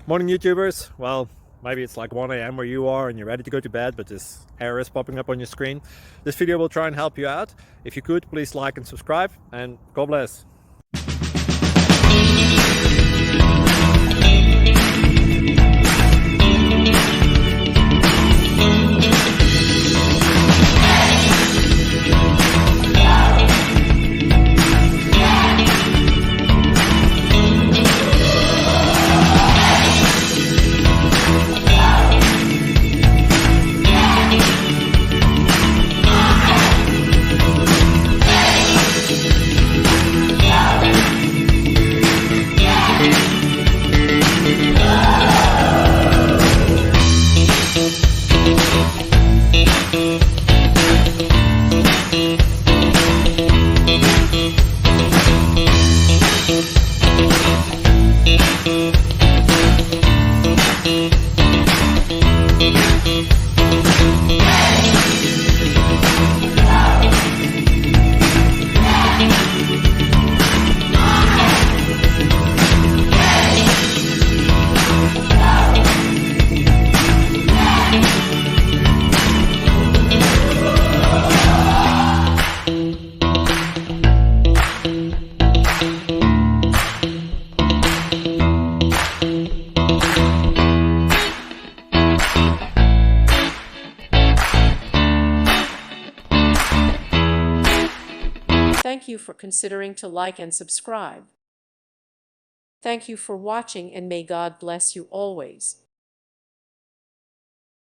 Morning YouTubers. Well, maybe it's like 1 a.m. where you are and you're ready to go to bed, but this error is popping up on your screen. This video will try and help you out. If you could, please like and subscribe, and God bless. Thank you for considering to like and subscribe. Thank you for watching, and may God bless you always.